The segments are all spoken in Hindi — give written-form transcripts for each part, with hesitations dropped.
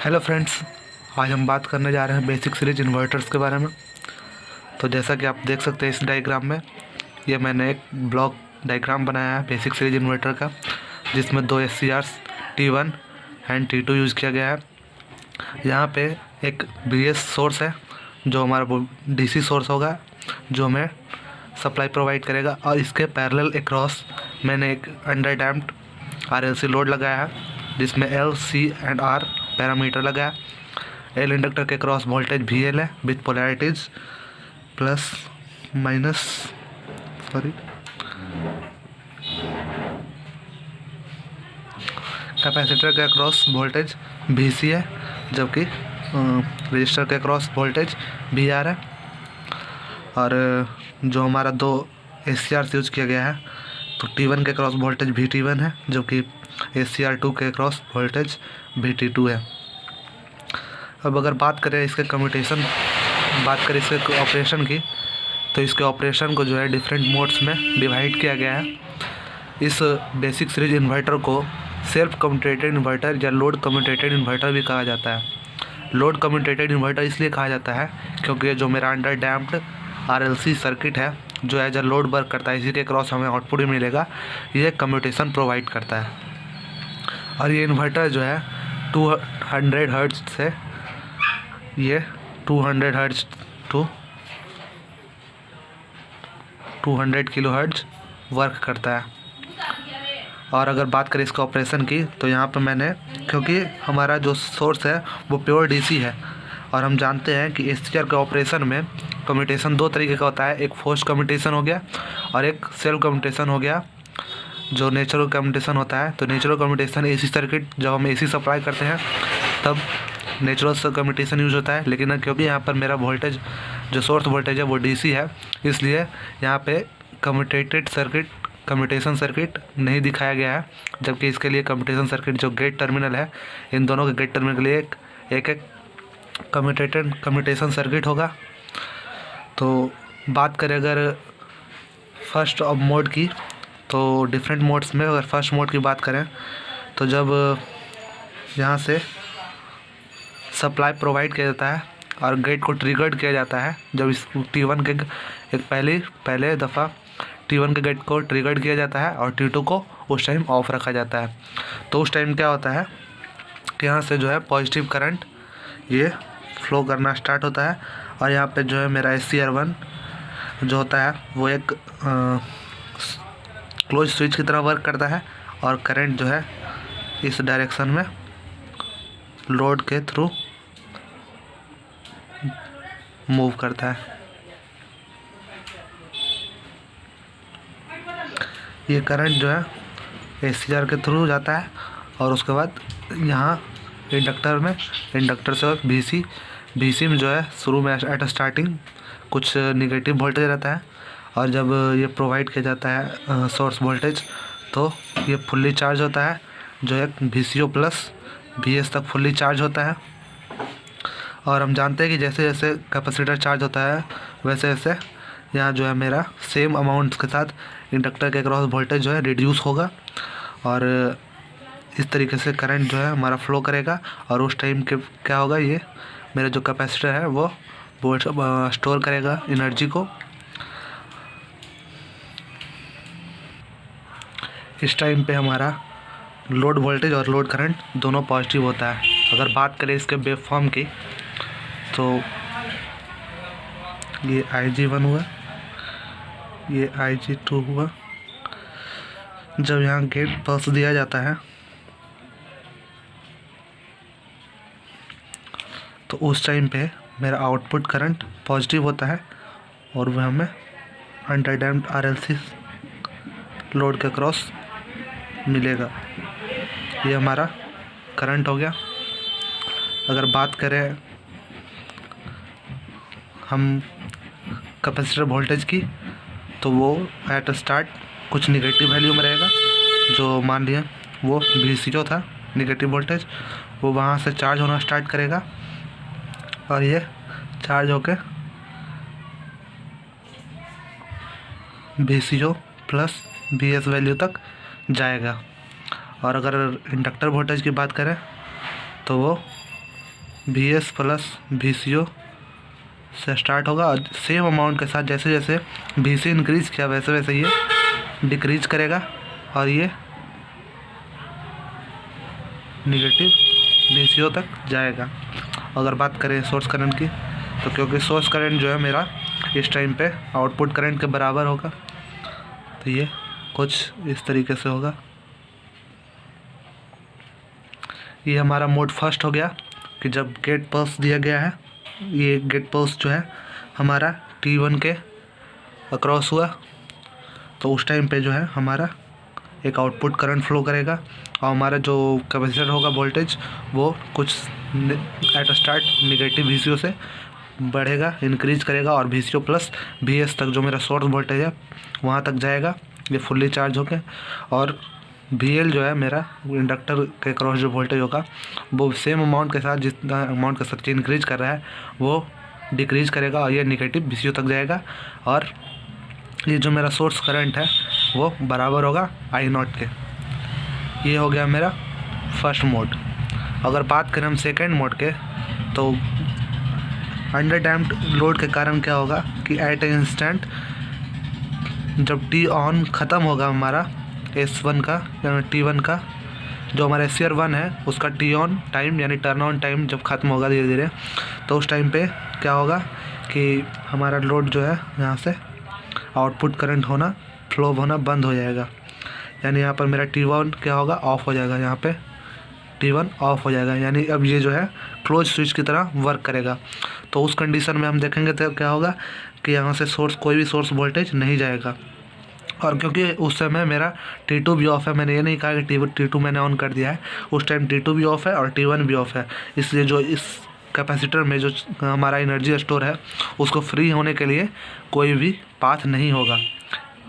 हेलो फ्रेंड्स, आज हम बात करने जा रहे हैं बेसिक सीरीज इन्वर्टर्स के बारे में। तो जैसा कि आप देख सकते हैं इस डायग्राम में, ये मैंने एक ब्लॉक डायग्राम बनाया है बेसिक सीरीज इन्वर्टर का, जिसमें दो SCRs T1 and T2 use किया गया है। यहाँ पे एक BS सोर्स है जो हमारा DC सोर्स होगा, जो हमें सप्लाई प्रोवाइड करेगा, और इसके पैरेलल अक्रॉस मैंने एक अंडर डैम्प्ड RLC लोड लगाया है, जिसमें L, C and R parameter लगाया। L इंडक्टर के क्रॉस वोल्टेज VL है with polarities plus minus capacitor के क्रॉस वोल्टेज VC है, जबकि रजिस्टर के क्रॉस वोल्टेज VR है। और जो हमारा दो SCR यूज किया गया है, तो T1 के क्रॉस वोल्टेज VT1 है, जबकि SCR2 के क्रॉस वोल्टेज VT2 है। अब अगर बात करें इसके इसके ऑपरेशन की, तो इसके ऑपरेशन को जो है डिफरेंट मोड्स में डिवाइड किया गया है। इस बेसिक सीरीज इन्वर्टर को सेल्फ कम्यूटेटेड इन्वर्टर या लोड कम्यूटेटेड इन्वर्टर भी कहा जाता है। लोड कम्यूटेटेड इन्वर्टर इसलिए कहा जाता है क्योंकि जो मेरा अंडर डैम्प्ड RLC सर्किट है, जो एज अ लोड वर्क करता है, इसी के क्रॉस हमें आउटपुट भी मिलेगा, ये कम्यूटेशन प्रोवाइड करता है। और ये इन्वर्टर जो है 200 हर्ट्ज से 200 hertz to 200 kilohertz work करता है। और अगर बात करें इसका ऑपरेशन की, तो यहाँ पे मैंने, क्योंकि हमारा जो सोर्स है वो प्योर DC है, और हम जानते हैं कि SCR के ऑपरेशन में कम्यूटेशन दो तरीके का होता है, एक फोर्स कम्यूटेशन हो गया और एक सेल्फ कम्यूटेशन हो गया, जो नेचुरल कम्यूटेशन होता है। तो नेचुरल कम्यूटेशन AC सर्किट, जब हम AC सप्लाई करते हैं तब नेचुरल कम्यूटेशन यूज होता है, लेकिन क्योंकि यहाँ पर मेरा वोल्टेज, जो सोर्स वोल्टेज है वो DC है, इसलिए यहाँ पे कम्यूटेशन सर्किट नहीं दिखाया गया है। जबकि इसके लिए कम्यूटेशन सर्किट जो गेट टर्मिनल है, इन दोनों के गेट टर्मिनल के लिए एक कम्यूटेशन सर्किट होगा। तो बात करें अगर फर्स्ट ऑफ मोड की, तो डिफरेंट मोड्स में अगर फर्स्ट मोड की बात करें, तो जब यहाँ से सप्लाई प्रोवाइड किया जाता है और गेट को ट्रिगर्ड किया जाता है, जब इस T1 के एक पहले दफ़ा T1 के गेट को ट्रिगर्ड किया जाता है और T2 को उस टाइम ऑफ रखा जाता है, तो उस टाइम क्या होता है कि यहाँ से जो है पॉजिटिव करंट ये फ्लो करना स्टार्ट होता है। और यहाँ पे जो है मेरा SCR1 जो होता है वो एक क्लोज स्विच की तरह वर्क करता है, और करंट जो है इस डायरेक्शन में लोड के थ्रू मूव करता है। ये करंट जो है SCR के थ्रू जाता है, और उसके बाद यहाँ इंडक्टर से VC में जो है शुरू में एट स्टार्टिंग कुछ निगेटिव वोल्टेज रहता है, और जब ये प्रोवाइड किया जाता है सोर्स वोल्टेज, तो ये फुल्ली चार्ज होता है, जो एक VCO प्लस VS तक फुल्ली चार्ज होता है। और हम जानते हैं कि जैसे जैसे कैपेसिटर चार्ज होता है, वैसे वैसे यहाँ जो है मेरा सेम अमाउंट के साथ इंडक्टर के क्रॉस वोल्टेज जो है रिड्यूस होगा, और इस तरीके से करंट जो है हमारा फ्लो करेगा। और उस टाइम के क्या होगा, ये मेरा जो कैपेसिटर है वो स्टोर करेगा एनर्जी को। इस टाइम पे हमारा लोड वोल्टेज और लोड करंट दोनों पॉजिटिव होता है। अगर बात करें इसके वेव फॉर्म की, तो ये IG1 हुआ, ये IG2 हुआ। जब यहाँ गेट पल्स दिया जाता है, तो उस टाइम पे मेरा आउटपुट करंट पॉजिटिव होता है, और वह हमें अंडर डैम्प्ड RLC लोड के क्रॉस मिलेगा। ये हमारा करंट हो गया। अगर बात करें हम कैपेसिटर वोल्टेज की, तो वो एट स्टार्ट कुछ निगेटिव वैल्यू में रहेगा, जो मान लिया वो VCO था निगेटिव वोल्टेज, वो वहाँ से चार्ज होना स्टार्ट करेगा, और ये चार्ज होके VCO प्लस VS वैल्यू तक जाएगा। और अगर इंडक्टर वोल्टेज की बात करें, तो वो VS प्लस VCO से स्टार्ट होगा और सेम अमाउंट के साथ जैसे जैसे VC इंक्रीज़ किया वैसे वैसे ये डिक्रीज करेगा और ये निगेटिव VCO तक जाएगा। अगर बात करें सोर्स करंट की, तो क्योंकि सोर्स करंट जो है मेरा इस टाइम पे आउटपुट करंट के बराबर होगा, तो ये कुछ इस तरीके से होगा। ये हमारा मोड फर्स्ट हो गया कि जब गेट पल्स दिया गया है, ये गेट पल्स जो है हमारा T1 के अक्रॉस हुआ, तो उस टाइम पे जो है हमारा एक आउटपुट करंट फ्लो करेगा और हमारा जो कैपेसिटर होगा वोल्टेज वो कुछ एट स्टार्ट निगेटिव VCO से बढ़ेगा, इंक्रीज करेगा और VCO प्लस VS तक जो मेरा सोर्स वोल्टेज है वहाँ तक जाएगा ये फुल्ली चार्ज होके। और VL जो है मेरा इंडक्टर के क्रॉस जो वोल्टेज होगा वो सेम अमाउंट के साथ जितना अमाउंट के साथ इंक्रीज कर रहा है वो डिक्रीज करेगा और ये निगेटिव VCO तक जाएगा। और ये जो मेरा सोर्स करंट है वो बराबर होगा I0 के। ये हो गया मेरा फर्स्ट मोड। अगर बात करें हम सेकेंड मोड के, तो अंडर डैम्प्ड लोड के कारण क्या होगा कि एट ए इंस्टेंट जब T ऑन ख़त्म होगा हमारा S1 का यानी T1 का, जो हमारा SCR1 है उसका T ऑन टाइम यानी टर्न ऑन टाइम जब ख़त्म होगा धीरे धीरे, तो उस टाइम पे क्या होगा कि हमारा लोड जो है यहाँ से आउटपुट करंट होना फ्लो होना बंद हो जाएगा। यानी यहाँ पर मेरा T1 क्या होगा, ऑफ हो जाएगा। यहाँ पे T1 ऑफ हो जाएगा, यानी अब ये जो है क्लोज स्विच की तरह वर्क करेगा। तो उस कंडीशन में हम देखेंगे तो क्या होगा कि यहाँ से सोर्स कोई भी सोर्स वोल्टेज नहीं जाएगा। और क्योंकि उस समय मेरा T2 भी ऑफ है, मैंने ये नहीं कहा कि T2 मैंने ऑन कर दिया है, उस टाइम T2 भी ऑफ है और T1 भी ऑफ है। इसलिए जो इस कैपेसिटर में जो हमारा एनर्जी स्टोर है उसको फ्री होने के लिए कोई भी पाथ नहीं होगा।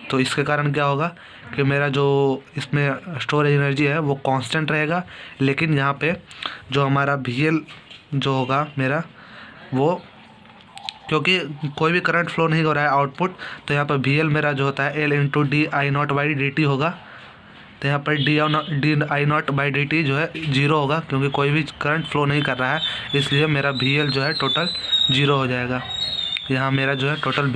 तो इसके कारण क्या होगा कि मेरा जो इसमें स्टोरेज एनर्जी है वो कांस्टेंट रहेगा, लेकिन यहाँ पे जो हमारा VL जो होगा मेरा वो क्योंकि कोई भी करंट फ्लो नहीं हो रहा है आउटपुट, तो यहाँ पर VL मेरा जो होता है L इंटू DI0/dt होगा। तो यहाँ पर DI0/dt जो है 0 होगा, क्योंकि कोई भी करंट फ्लो नहीं कर रहा है, इसलिए मेरा VL जो है टोटल 0 हो जाएगा। यहाँ मेरा जो है टोटल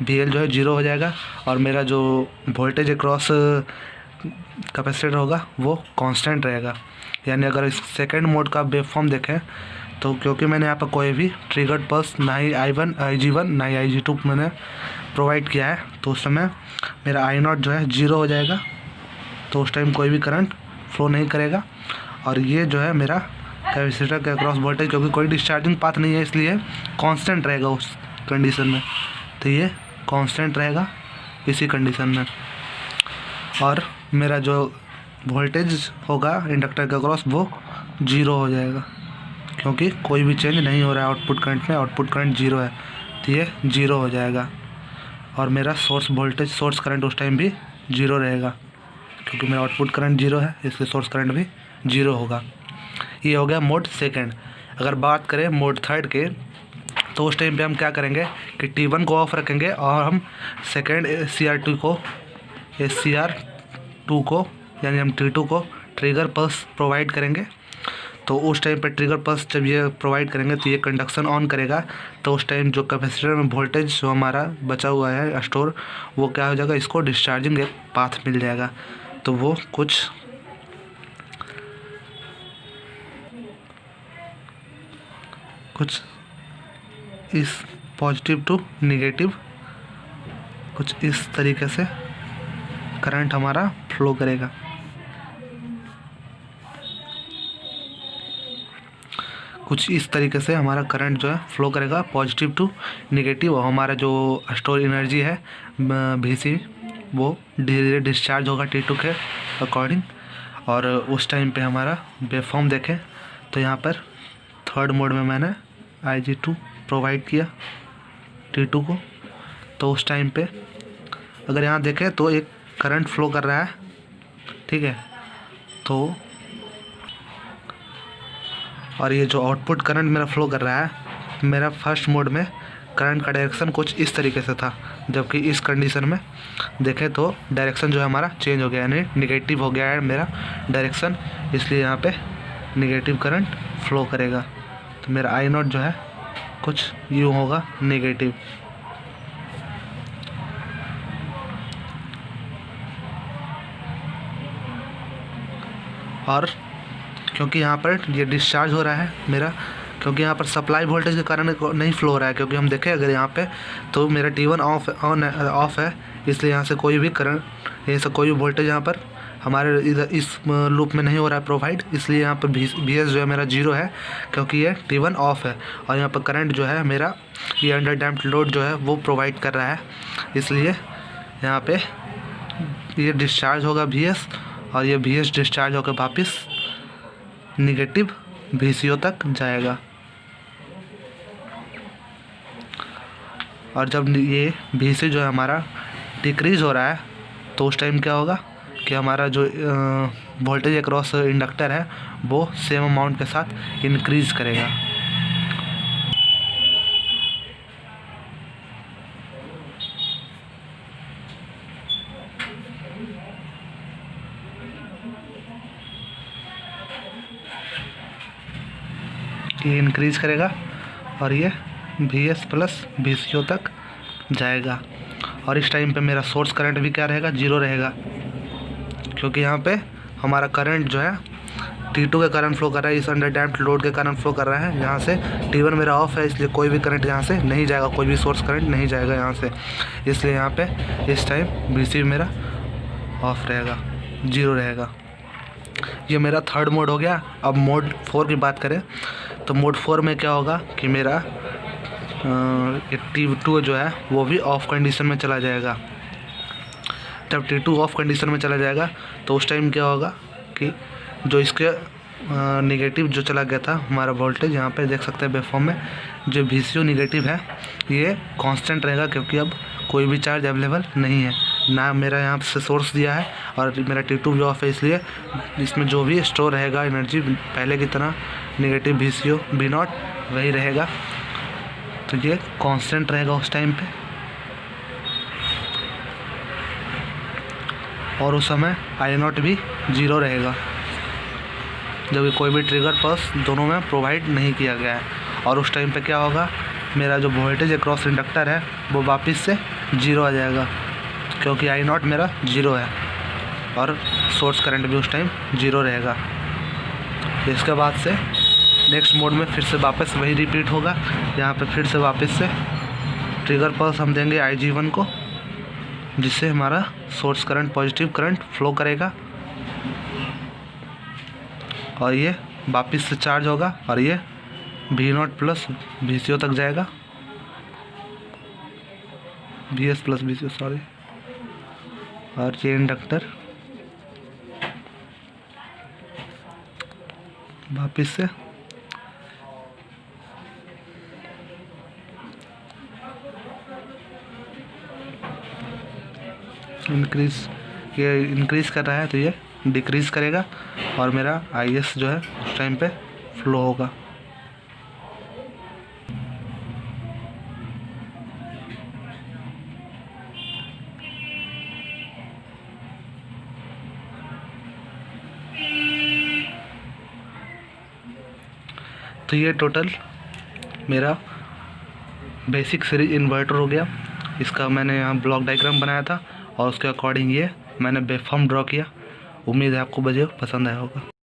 VL जो है 0 हो जाएगा और मेरा जो वोल्टेज अक्रॉस कैपेसिटर होगा वो कांस्टेंट रहेगा। यानी अगर इस सेकंड मोड का वेव फॉर्म देखें तो क्योंकि मैंने यहाँ पर कोई भी ट्रिगर्ड पल्स ना ही IG1 ना ही IG2 मैंने प्रोवाइड किया है, तो उस समय मेरा I0 जो है 0 हो जाएगा। तो उस टाइम कोई भी करंट फ्लो नहीं करेगा और ये जो है मेरा कैपेसिटर के अक्रॉस वोल्टेज, क्योंकि कोई डिस्चार्जिंग पाथ नहीं है इसलिए कांस्टेंट रहेगा उस कंडीशन में। तो ये कांस्टेंट रहेगा इसी कंडीशन में और मेरा जो वोल्टेज होगा इंडक्टर के अक्रॉस वो 0 हो जाएगा, क्योंकि कोई भी चेंज नहीं हो रहा है आउटपुट करंट में। आउटपुट करंट 0 है तो ये 0 हो जाएगा और मेरा सोर्स वोल्टेज सोर्स करंट उस टाइम भी 0 रहेगा, क्योंकि मेरा आउटपुट करंट 0 है इसलिए सोर्स करंट भी 0 होगा। ये हो गया मोड सेकंड। अगर बात करें मोड थर्ड के, तो उस टाइम पे हम क्या करेंगे कि T1 को ऑफ रखेंगे और हम सेकेंड SCR2 को यानी हम T2 को ट्रिगर पल्स प्रोवाइड करेंगे। तो उस टाइम पे ट्रिगर पल्स जब ये प्रोवाइड करेंगे तो ये कंडक्शन ऑन करेगा, तो उस टाइम जो कैपेसिटर में वोल्टेज जो हमारा बचा हुआ है स्टोर वो क्या हो जाएगा, इसको डिस्चार्जिंग एक पाथ मिल जाएगा। तो वो कुछ इस पॉजिटिव टू नेगेटिव कुछ इस तरीके से करंट हमारा फ्लो करेगा। कुछ इस तरीके से हमारा करंट जो है फ्लो करेगा पॉजिटिव टू नेगेटिव, और हमारा जो स्टोर एनर्जी है VC वो धीरे धीरे डिस्चार्ज होगा T2 के अकॉर्डिंग। और उस टाइम पे हमारा वेवफॉर्म देखें तो यहाँ पर थर्ड मोड में मैंने IG2 प्रोवाइड किया T2 को, तो उस टाइम पे अगर यहाँ देखें तो एक करंट फ्लो कर रहा है, ठीक है। तो और ये जो आउटपुट करंट मेरा फ्लो कर रहा है, मेरा फर्स्ट मोड में करंट का डायरेक्शन कुछ इस तरीके से था, जबकि इस कंडीशन में देखें तो डायरेक्शन जो है हमारा चेंज हो गया, यानी निगेटिव हो गया है मेरा डायरेक्शन, इसलिए यहाँ पे निगेटिव करंट फ्लो करेगा। तो मेरा आई नॉट जो है कुछ यूँ होगा, नेगेटिव। और क्योंकि यहाँ पर ये डिस्चार्ज हो रहा है मेरा, क्योंकि यहाँ पर सप्लाई वोल्टेज के कारण नहीं फ्लो हो रहा है, क्योंकि हम देखें अगर यहाँ पे तो मेरा T1 ऑफ है, इसलिए यहाँ से कोई भी करंट, यहीं से कोई भी वोल्टेज यहाँ पर हमारे इधर इस लूप में नहीं हो रहा है प्रोवाइड, इसलिए यहाँ पर VS जो है मेरा 0 है, क्योंकि ये T1 ऑफ है। और यहाँ पर करंट जो है मेरा ये अंडर डैम्प्ड लोड जो है वो प्रोवाइड कर रहा है, इसलिए यहाँ पे ये डिस्चार्ज होगा VS, और ये VS डिस्चार्ज होकर वापस निगेटिव VCO तक जाएगा। और जब ये VC जो है हमारा डिक्रीज़ हो रहा है तो उस टाइम क्या होगा कि हमारा जो वोल्टेज अक्रॉस इंडक्टर है वो सेम अमाउंट के साथ इंक्रीज़ करेगा। ये इंक्रीज़ करेगा और ये VS प्लस VCO तक जाएगा। और इस टाइम पे मेरा सोर्स करंट भी क्या रहेगा, 0 रहेगा, क्योंकि यहाँ पे हमारा करंट जो है T2 के कारण फ्लो कर रहा है, इस अंडर डैम्प्ड लोड के कारण फ्लो कर रहा है। यहाँ से T1 मेरा ऑफ है, इसलिए कोई भी करंट यहाँ से नहीं जाएगा, कोई भी सोर्स करंट नहीं जाएगा यहाँ से, इसलिए यहाँ पे इस टाइम VC मेरा ऑफ रहेगा, 0 रहेगा। ये मेरा थर्ड मोड हो गया। अब मोड 4 की बात करें तो मोड 4 में क्या होगा कि मेरा T2 जो है वो भी ऑफ कंडीशन में चला जाएगा। जब T2 ऑफ कंडीशन में चला जाएगा तो उस टाइम क्या होगा कि जो इसके नेगेटिव जो चला गया था हमारा वोल्टेज, यहाँ पे देख सकते हैं वेवफॉर्म में जो VCO नेगेटिव है ये कांस्टेंट रहेगा, क्योंकि अब कोई भी चार्ज अवेलेबल नहीं है ना, मेरा यहाँ से सोर्स दिया है और मेरा T2 भी ऑफ है, इसलिए इसमें जो भी स्टोर रहेगा एनर्जी पहले की तरह नेगेटिव VCO V0 वही रहेगा, तो ये कांस्टेंट रहेगा उस टाइम पे। और उस समय I0 भी 0 रहेगा, जबकि कोई भी ट्रिगर पल्स दोनों में प्रोवाइड नहीं किया गया है। और उस टाइम पे क्या होगा, मेरा जो वोल्टेज अक्रॉस इंडक्टर है वो वापस से 0 आ जाएगा, क्योंकि I0 मेरा 0 है और सोर्स करंट भी उस टाइम 0 रहेगा। इसके बाद से नेक्स्ट मोड में फिर से वापस वही रिपीट होगा। यहाँ पे फिर से वापस से ट्रिगर पल्स हम देंगे IG1 को, जिससे हमारा source current positive current flow करेगा और ये वापस से चार्ज होगा और ये V0 प्लस VCO तक जाएगा, VS प्लस VCO सॉरी। और ये इंडक्टर वापस से इंक्रीज़ कर रहा है तो ये डिक्रीज़ करेगा और मेरा IS जो है उस टाइम पे फ्लो होगा। तो ये टोटल मेरा बेसिक सीरीज इन्वर्टर हो गया। इसका मैंने यहाँ ब्लॉक डायग्राम बनाया था और उसके अकॉर्डिंग ये मैंने वेवफॉर्म ड्रॉ किया। उम्मीद है आपको वीडियो पसंद आया होगा।